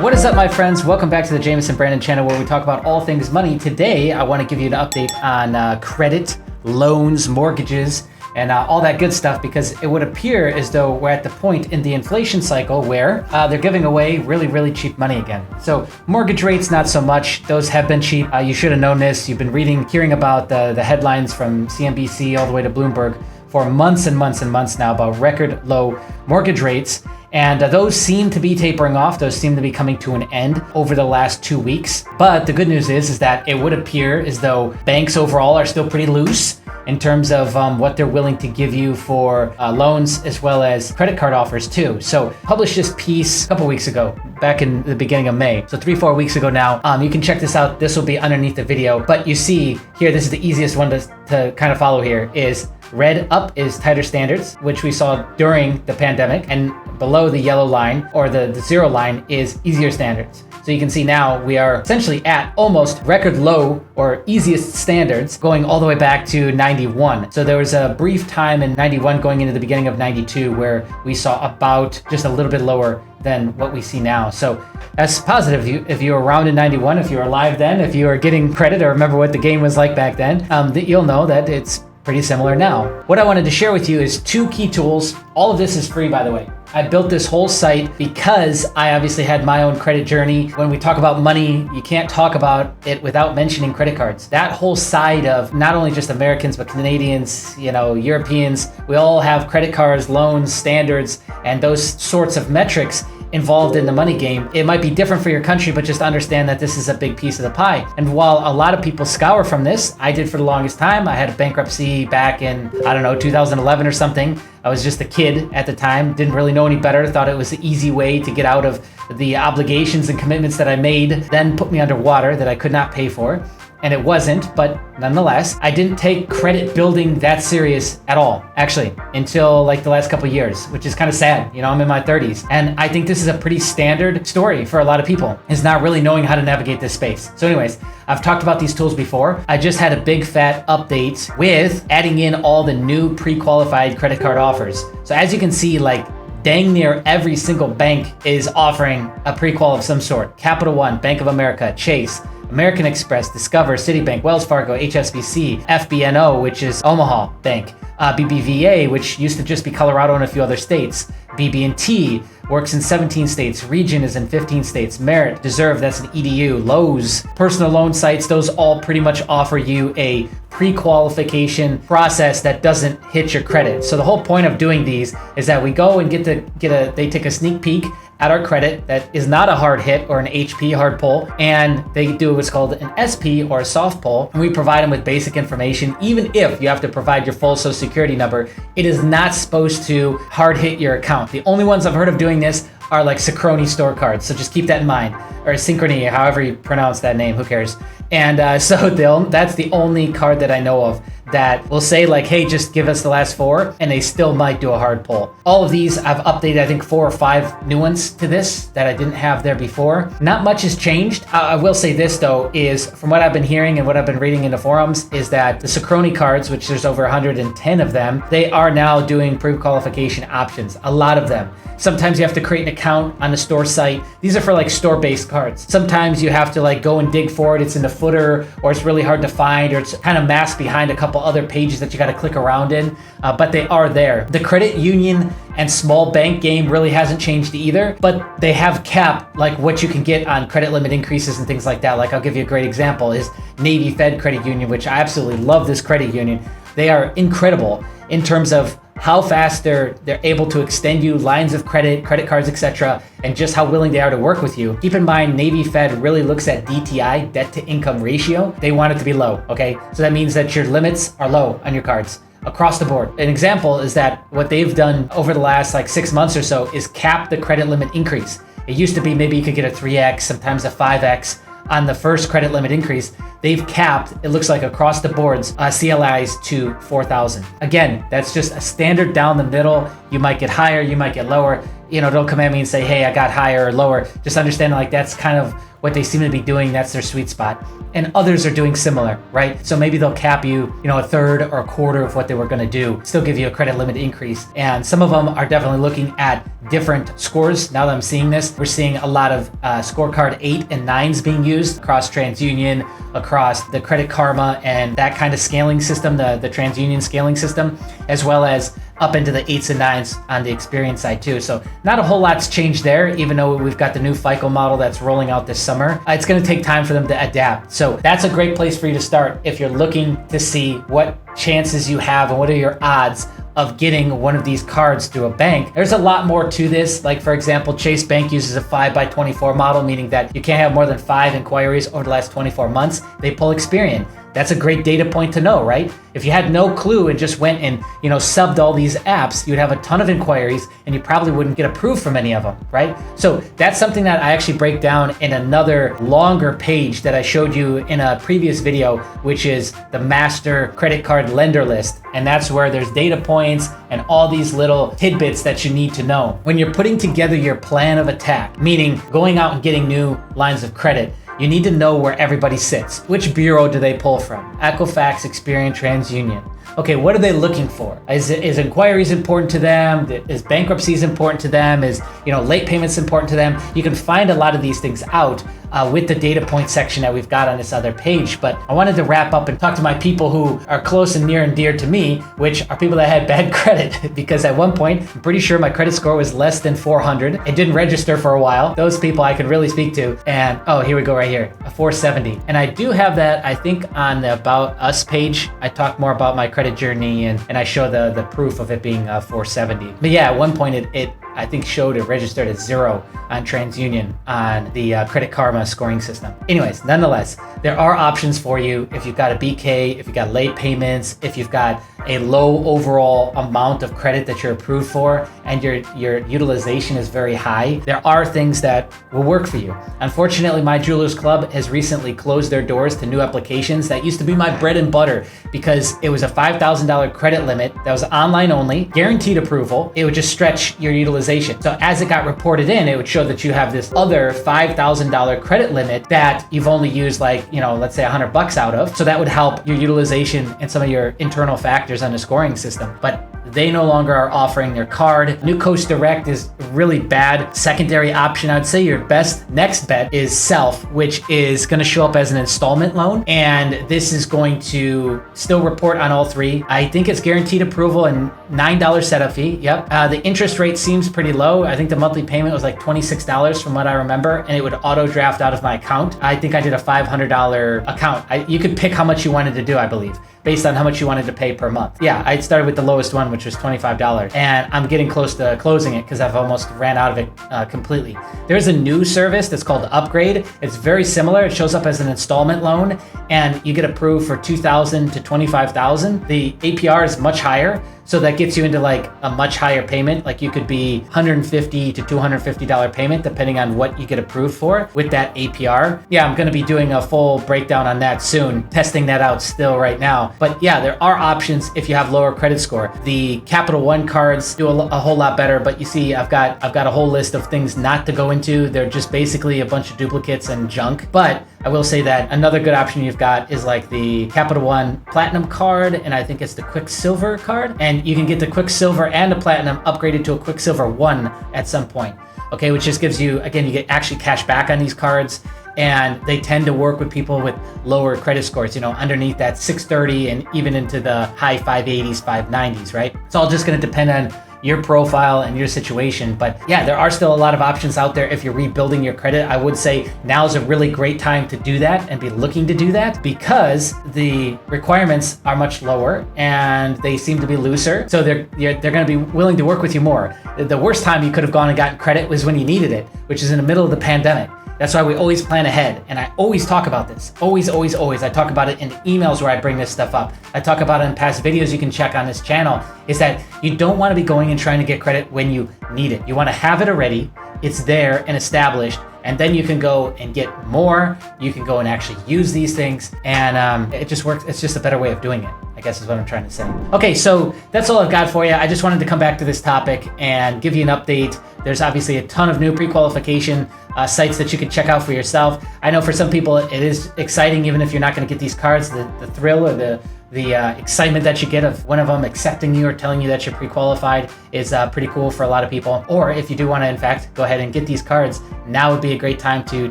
What is up, my friends? Welcome back to the JamesonBrandon channel, where we talk about all things money. Today, I want to give you an update on credit, loans, mortgages, and all that good stuff, because it would appear as though we're at the point in the inflation cycle where they're giving away really cheap money again. So mortgage rates, not so much. Those have been cheap. You should have known this. You've been hearing about the headlines from CNBC all the way to Bloomberg for months and months now about record low mortgage rates. And those seem to be tapering off. Those seem to be coming to an end over the last 2 weeks. But the good news is that it would appear as though banks overall are still pretty loose in terms of what they're willing to give you for loans, as well as credit card offers too. So published this piece a couple weeks ago, back in the beginning of May. So 3-4 weeks ago now. You can check this out. This will be underneath the video. But you see here, this is the easiest one to kind of follow here, is red up is tighter standards, which we saw during the pandemic, and below the yellow line, or the zero line, is easier standards. So you can see now we are essentially at almost record low or easiest standards, going all the way back to 91. So there was a brief time in 91 going into the beginning of 92 where we saw about just a little bit lower than what we see now. So that's positive. If you were around in 91, if you were alive then, if you were getting credit or remember what the game was like back then, you'll know that it's pretty similar now. What I wanted to share with you is 2 key tools. All of this is free, by the way. I built this whole site because I obviously had my own credit journey. When we talk about money, you can't talk about it without mentioning credit cards. That whole side of not only just Americans, but Canadians, Europeans, we all have credit cards, loans, standards, and those sorts of metrics involved in the money game. It might be different for your country, but just understand that this is a big piece of the pie. And while a lot of people scour from this, I did for the longest time. I had a bankruptcy back in, 2011 or something. I was just a kid at the time, didn't really know any better, thought it was the easy way to get out of the obligations and commitments that I made, then put me underwater that I could not pay for. And it wasn't, but nonetheless, I didn't take credit building that serious at all, actually, until like the last couple of years, which is kind of sad. I'm in my 30s. And I think this is a pretty standard story for a lot of people, is not really knowing how to navigate this space. So anyways, I've talked about these tools before. I just had a big fat update with adding in all the new pre-qualified credit card offers. So as you can see, like dang near every single bank is offering a pre-qual of some sort. Capital One, Bank of America, Chase, American Express, Discover, Citibank, Wells Fargo, HSBC, FBNO, which is Omaha Bank, BBVA, which used to just be Colorado and a few other states, BB&T works in 17 states, Region is in 15 states, Merit, Deserve, that's an EDU, Lowe's, personal loan sites, those all pretty much offer you a pre-qualification process that doesn't hit your credit. So the whole point of doing these is that we go and they take a sneak peek at our credit that is not a hard hit or an HP hard pull, and they do what's called an SP or a soft pull, and we provide them with basic information. Even if you have to provide your full social security number, it is not supposed to hard hit your account. The only ones I've heard of doing this are like Synchrony store cards, so just keep that in mind, or Synchrony, however you pronounce that name, who cares? And so that's the only card that I know of that will say like, hey, just give us the last 4, and they still might do a hard pull. All of these, I've updated, I think 4 or 5 new ones to this that I didn't have there before. Not much has changed. I will say this though, is from what I've been hearing and what I've been reading in the forums, is that the Synchrony cards, which there's over 110 of them, they are now doing pre-qualification options, a lot of them. Sometimes you have to create an account on the store site. These are for like store-based cards. Sometimes you have to like go and dig for it. It's in the footer, or it's really hard to find, or it's kind of masked behind a couple other pages that you got to click around in, but they are there. The credit union and small bank game really hasn't changed either, but they have capped like what you can get on credit limit increases and things like that. Like I'll give you a great example is Navy Fed Credit Union, which I absolutely love this credit union. They are incredible in terms of how fast they're able to extend you lines of credit cards, etc., and just how willing they are to work with you. Keep in mind, Navy Fed really looks at DTI, debt to income ratio. They want it to be low, okay? So that means that your limits are low on your cards across the board. An example is that what they've done over the last like 6 months or so is cap the credit limit increase. It used to be maybe you could get a 3x, sometimes a 5x on the first credit limit increase. They've capped, it looks like across the boards, CLIs to 4,000. Again, that's just a standard down the middle. You might get higher, you might get lower. Don't come at me and say, hey, I got higher or lower. Just understand like that's kind of what they seem to be doing, that's their sweet spot. And others are doing similar, right? So maybe they'll cap you, a third or a quarter of what they were gonna do, still give you a credit limit increase. And some of them are definitely looking at different scores. Now that I'm seeing this, we're seeing a lot of scorecard 8 and 9s being used across TransUnion, across the Credit Karma and that kind of scaling system, the TransUnion scaling system, as well as up into the 8s and 9s on the Experian side too. So not a whole lot's changed there, even though we've got the new FICO model that's rolling out this summer. It's gonna take time for them to adapt. So that's a great place for you to start if you're looking to see what chances you have and what are your odds of getting one of these cards through a bank. There's a lot more to this. Like for example, Chase Bank uses a 5x24 model, meaning that you can't have more than 5 inquiries over the last 24 months. They pull Experian. That's a great data point to know, right? If you had no clue and just went and subbed all these apps, you'd have a ton of inquiries and you probably wouldn't get approved from any of them, right? So that's something that I actually break down in another longer page that I showed you in a previous video, which is the master credit card lender list. And that's where there's data points and all these little tidbits that you need to know. When you're putting together your plan of attack, meaning going out and getting new lines of credit, you need to know where everybody sits. Which bureau do they pull from? Equifax, Experian, TransUnion. Okay, what are they looking for? Is inquiries important to them? Is bankruptcies important to them? Is late payments important to them? You can find a lot of these things out with the data point section that we've got on this other page. But I wanted to wrap up and talk to my people who are close and near and dear to me, which are people that had bad credit. Because at one point, I'm pretty sure my credit score was less than 400. It didn't register for a while. Those people I could really speak to. And oh, here we go right here, a 470. And I do have that, I think, on the About Us page. I talk more about my credit journey and I show the proof of it being 470. But yeah, at one point it I think showed it registered as 0 on TransUnion on the Credit Karma scoring system. Anyways, nonetheless, there are options for you if you've got a BK, if you've got late payments, if you've got a low overall amount of credit that you're approved for and your utilization is very high. There are things that will work for you. Unfortunately, my Jewelers Club has recently closed their doors to new applications. That used to be my bread and butter because it was a $5,000 credit limit that was online only, guaranteed approval. It would just stretch your utilization. So as it got reported in, it would show that you have this other $5,000 credit limit that you've only used let's say $100 out of. So that would help your utilization and some of your internal factors on the scoring system. But they no longer are offering their card. New Coast Direct is really bad. Secondary option, I'd say your best next bet is Self, which is going to show up as an installment loan. And this is going to still report on all three. I think it's guaranteed approval and $9 setup fee. Yep. The interest rate seems pretty low. I think the monthly payment was like $26 from what I remember, and it would auto draft out of my account. I think I did a $500 account. You could pick how much you wanted to do, I believe, based on how much you wanted to pay per month. Yeah, I started with the lowest one, which was $25. And I'm getting close to closing it because I've almost ran out of it completely. There's a new service that's called Upgrade. It's very similar. It shows up as an installment loan and you get approved for $2,000 to $25,000. The APR is much higher. So that gets you into like a much higher payment. Like you could be $150 to $250 payment, depending on what you get approved for with that APR. Yeah, I'm gonna be doing a full breakdown on that soon, testing that out still right now. But yeah, there are options if you have lower credit score. The Capital One cards do a whole lot better, but you see, I've got a whole list of things not to go into. They're just basically a bunch of duplicates and junk. But I will say that another good option you've got is like the Capital One Platinum card, and I think it's the Quicksilver card. And you can get the Quicksilver and the Platinum upgraded to a Quicksilver 1 at some point. Okay, which just gives you, again, you get actually cash back on these cards, and they tend to work with people with lower credit scores, underneath that 630 and even into the high 580s, 590s, right? It's all just gonna depend on your profile and your situation. But yeah, there are still a lot of options out there if you're rebuilding your credit. I would say now is a really great time to do that and be looking to do that because the requirements are much lower and they seem to be looser. So they're going to be willing to work with you more. The worst time you could have gone and gotten credit was when you needed it, which is in the middle of the pandemic. That's why we always plan ahead. And I always talk about this. Always, always, always. I talk about it in emails where I bring this stuff up. I talk about it in past videos you can check on this channel, is that you don't want to be going and trying to get credit when you need it. You want to have it already. It's there and established. And then you can go and get more. You can go and actually use these things. And it just works. It's just a better way of doing it, I guess is what I'm trying to say. Okay, so that's all I've got for you. I just wanted to come back to this topic and give you an update There's obviously a ton of new pre-qualification sites that you can check out for yourself. I know for some people it is exciting, even if you're not going to get these cards. The thrill or the excitement that you get of one of them accepting you or telling you that you're pre-qualified is pretty cool for a lot of people. Or if you do want to, in fact, go ahead and get these cards, now would be a great time to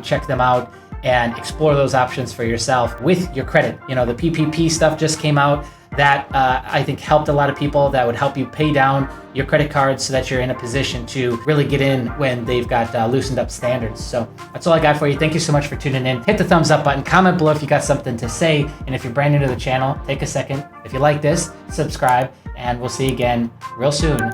check them out and explore those options for yourself with your credit. You know, the PPP stuff just came out. That I think helped a lot of people. That would help you pay down your credit cards so that you're in a position to really get in when they've got loosened up standards. So that's all I got for you. Thank you so much for tuning in. Hit the thumbs up button, comment below if you got something to say. And if you're brand new to the channel, take a second. If you like this, subscribe, and we'll see you again real soon in